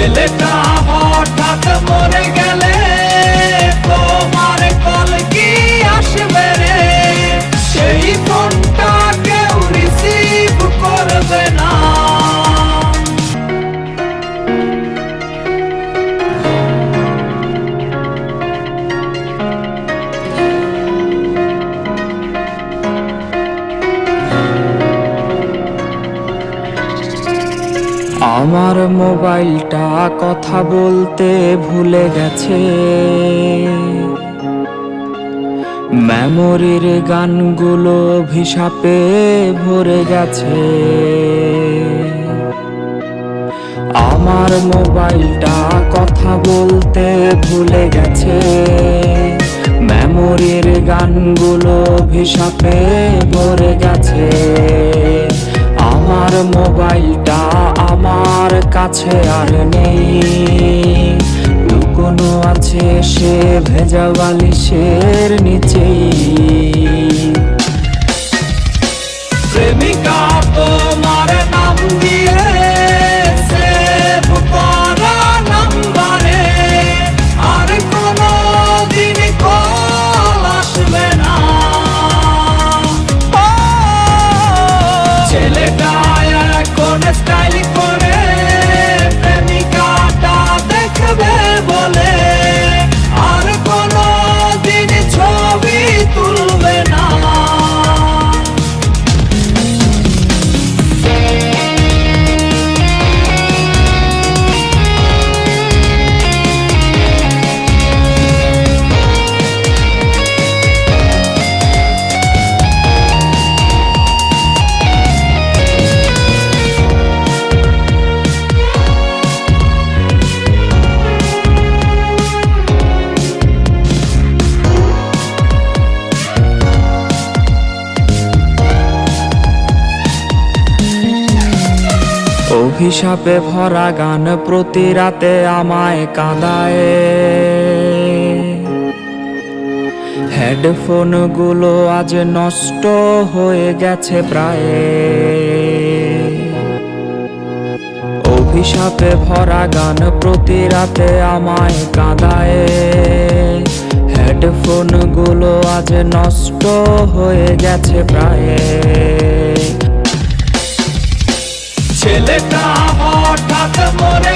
ছেলেটা হঠাৎ মরে গেলে তোমার কল কি আসবে রে? সেই ফোনটা কেউ রিসিভ করবে না। আমার মোবাইলটা কথা বলতে ভুলে গেছে, মেমোরির গানগুলো অভিশাপে ভরে গেছে। আমার মোবাইলটা কথা বলতে ভুলে গেছে, মেমোরির গানগুলো অভিশাপে ভরে গেছে। আমার মোবাইলটা আমার কাছে আর নেই, লুকোনো আছে সে ভেজা বালিশের নিচেই। প্রেমিকা তোমার নাম দিয়ে সেভ করা নাম্বারে আর কোনো দিন কল আসবে না। ছেলেটা এখন স্টাইল করে প্রেমিকাটা দেখবে বলে আর কোনো দিন ছবি তুলবে না। অভিশাপে ভরা গান প্রতি রাতে আমায় কাঁদায়, হেডফোন গুলো আজ নষ্ট হয়ে গেছে প্রায়। অভিশাপে ভরা গান প্রতি রাতে আমায় কাঁদায়, হেডফোন গুলো আজ নষ্ট হয়ে গেছে প্রায়। ছেলেটা হঠাৎ মরে